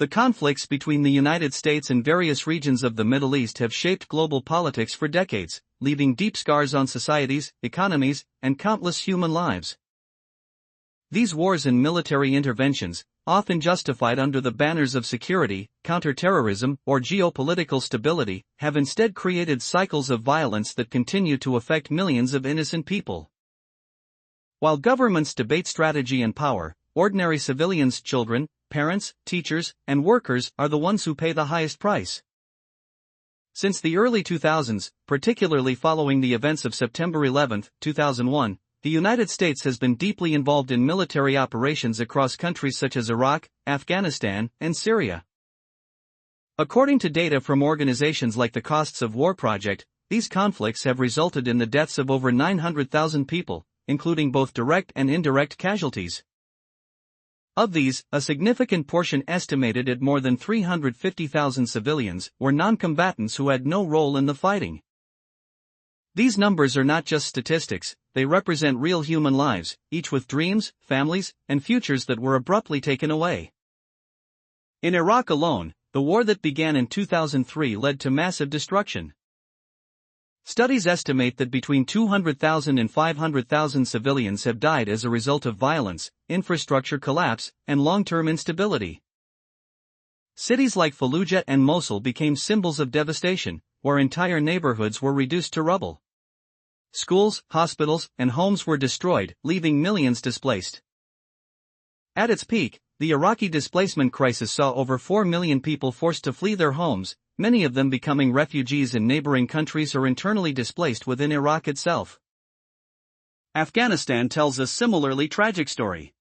The conflicts between the United States and various regions of the Middle East have shaped global politics for decades, leaving deep scars on societies, economies, and countless human lives. These wars and military interventions, often justified under the banners of security, counterterrorism, or geopolitical stability, have instead created cycles of violence that continue to affect millions of innocent people. While governments debate strategy and power, ordinary civilians, children, parents, teachers, and workers are the ones who pay the highest price. Since the early 2000s, particularly following the events of September 11, 2001, the United States has been deeply involved in military operations across countries such as Iraq, Afghanistan, and Syria. According to data from organizations like the Costs of War Project, these conflicts have resulted in the deaths of over 900,000 people, including both direct and indirect casualties. Of these, a significant portion, estimated at more than 350,000 civilians, were non-combatants who had no role in the fighting. These numbers are not just statistics, they represent real human lives, each with dreams, families, and futures that were abruptly taken away. In Iraq alone, the war that began in 2003 led to massive destruction. Studies estimate that between 200,000 and 500,000 civilians have died as a result of violence, infrastructure collapse, and long-term instability. Cities like Fallujah and Mosul became symbols of devastation, where entire neighborhoods were reduced to rubble. Schools, hospitals, and homes were destroyed, leaving millions displaced. At its peak, the Iraqi displacement crisis saw over 4 million people forced to flee their homes, many of them becoming refugees in neighboring countries or internally displaced within Iraq itself. Afghanistan tells a similarly tragic story.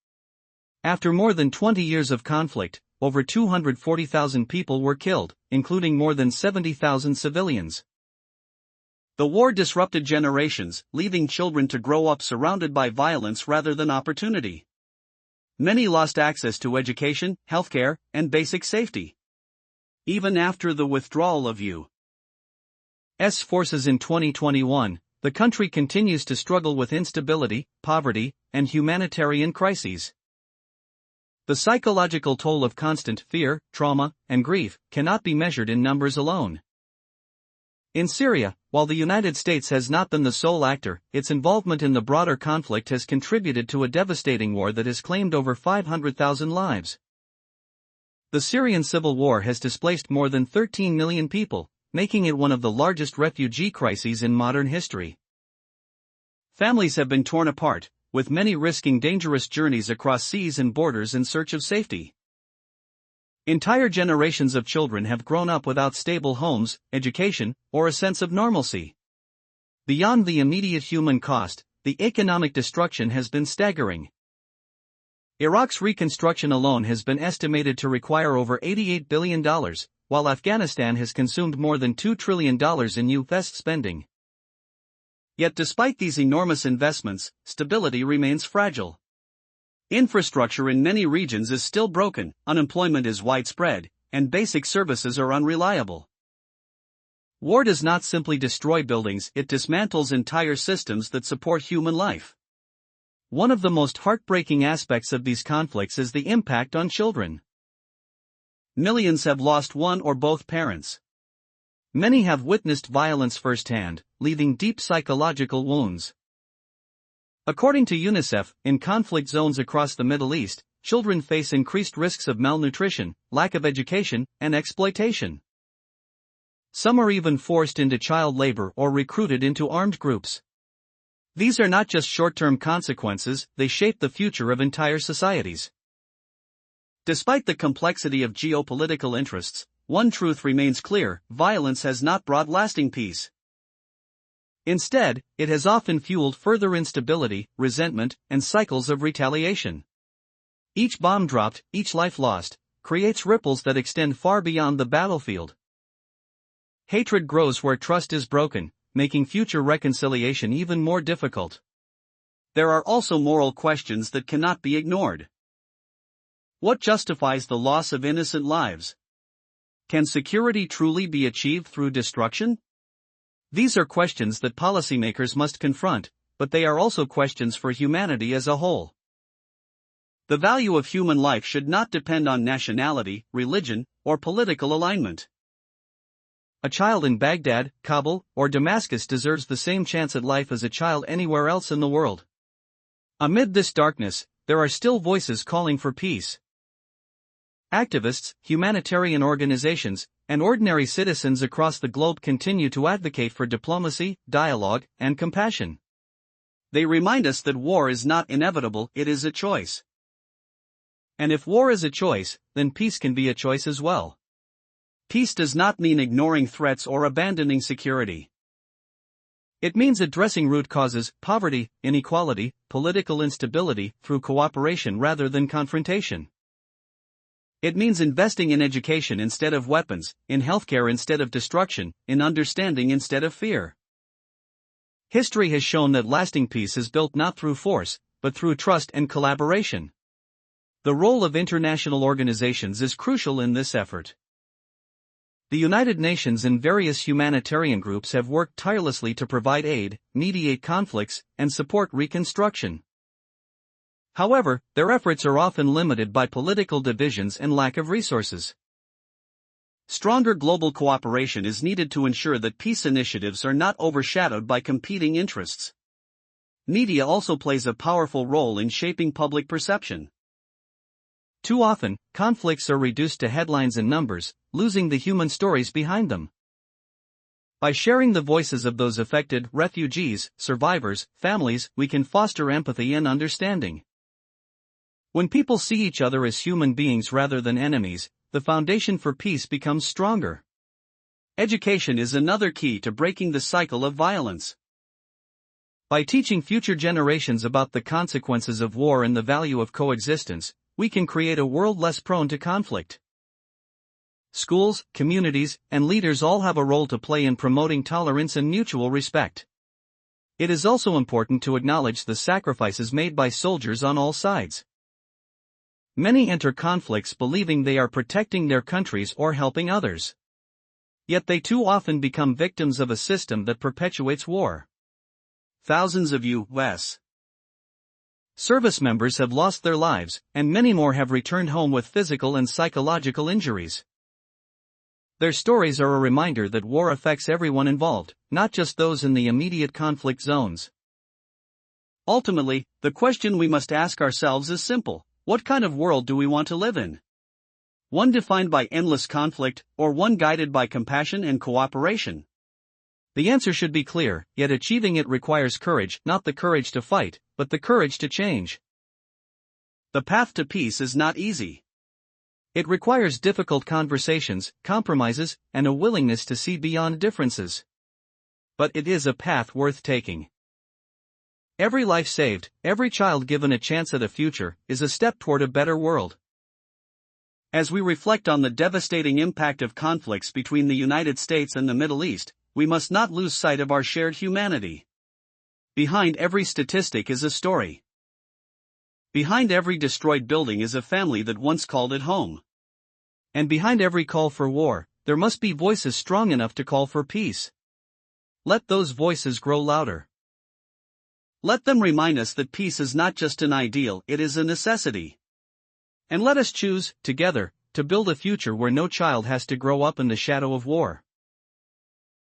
After more than 20 years of conflict, over 240,000 people were killed, including more than 70,000 civilians. The war disrupted generations, leaving children to grow up surrounded by violence rather than opportunity. Many lost access to education, healthcare, and basic safety. Even after the withdrawal of U.S. forces in 2021, the country continues to struggle with instability, poverty, and humanitarian crises. The psychological toll of constant fear, trauma, and grief cannot be measured in numbers alone. In Syria, while the United States has not been the sole actor, its involvement in the broader conflict has contributed to a devastating war that has claimed over 500,000 lives. The Syrian civil war has displaced more than 13 million people, making it one of the largest refugee crises in modern history. Families have been torn apart, with many risking dangerous journeys across seas and borders in search of safety. Entire generations of children have grown up without stable homes, education, or a sense of normalcy. Beyond the immediate human cost, the economic destruction has been staggering. Iraq's reconstruction alone has been estimated to require over $88 billion, while Afghanistan has consumed more than $2 trillion in U.S. spending. Yet despite these enormous investments, stability remains fragile. Infrastructure in many regions is still broken, unemployment is widespread, and basic services are unreliable. War does not simply destroy buildings, it dismantles entire systems that support human life. One of the most heartbreaking aspects of these conflicts is the impact on children. Millions have lost one or both parents. Many have witnessed violence firsthand, leaving deep psychological wounds. According to UNICEF, in conflict zones across the Middle East, children face increased risks of malnutrition, lack of education, and exploitation. Some are even forced into child labor or recruited into armed groups. These are not just short-term consequences, they shape the future of entire societies. Despite the complexity of geopolitical interests, one truth remains clear: violence has not brought lasting peace. Instead, it has often fueled further instability, resentment, and cycles of retaliation. Each bomb dropped, each life lost, creates ripples that extend far beyond the battlefield. Hatred grows where trust is broken, making future reconciliation even more difficult. There are also moral questions that cannot be ignored. What justifies the loss of innocent lives? Can security truly be achieved through destruction? These are questions that policymakers must confront, but they are also questions for humanity as a whole. The value of human life should not depend on nationality, religion, or political alignment. A child in Baghdad, Kabul, or Damascus deserves the same chance at life as a child anywhere else in the world. Amid this darkness, there are still voices calling for peace. Activists, humanitarian organizations, and ordinary citizens across the globe continue to advocate for diplomacy, dialogue, and compassion. They remind us that war is not inevitable, it is a choice. And if war is a choice, then peace can be a choice as well. Peace does not mean ignoring threats or abandoning security. It means addressing root causes, poverty, inequality, political instability, through cooperation rather than confrontation. It means investing in education instead of weapons, in healthcare instead of destruction, in understanding instead of fear. History has shown that lasting peace is built not through force, but through trust and collaboration. The role of international organizations is crucial in this effort. The United Nations and various humanitarian groups have worked tirelessly to provide aid, mediate conflicts, and support reconstruction. However, their efforts are often limited by political divisions and lack of resources. Stronger global cooperation is needed to ensure that peace initiatives are not overshadowed by competing interests. Media also plays a powerful role in shaping public perception. Too often, conflicts are reduced to headlines and numbers, losing the human stories behind them. By sharing the voices of those affected, refugees, survivors, families, we can foster empathy and understanding. When people see each other as human beings rather than enemies, the foundation for peace becomes stronger. Education is another key to breaking the cycle of violence. By teaching future generations about the consequences of war and the value of coexistence, we can create a world less prone to conflict. Schools, communities, and leaders all have a role to play in promoting tolerance and mutual respect. It is also important to acknowledge the sacrifices made by soldiers on all sides. Many enter conflicts believing they are protecting their countries or helping others. Yet they too often become victims of a system that perpetuates war. Thousands of U.S. service members have lost their lives, and many more have returned home with physical and psychological injuries. Their stories are a reminder that war affects everyone involved, not just those in the immediate conflict zones. Ultimately, the question we must ask ourselves is simple: what kind of world do we want to live in? One defined by endless conflict, or one guided by compassion and cooperation? The answer should be clear, yet achieving it requires courage, not the courage to fight, but the courage to change. The path to peace is not easy. It requires difficult conversations, compromises, and a willingness to see beyond differences. But it is a path worth taking. Every life saved, every child given a chance at a future, is a step toward a better world. As we reflect on the devastating impact of conflicts between the United States and the Middle East, we must not lose sight of our shared humanity. Behind every statistic is a story. Behind every destroyed building is a family that once called it home. And behind every call for war, there must be voices strong enough to call for peace. Let those voices grow louder. Let them remind us that peace is not just an ideal, it is a necessity. And let us choose, together, to build a future where no child has to grow up in the shadow of war.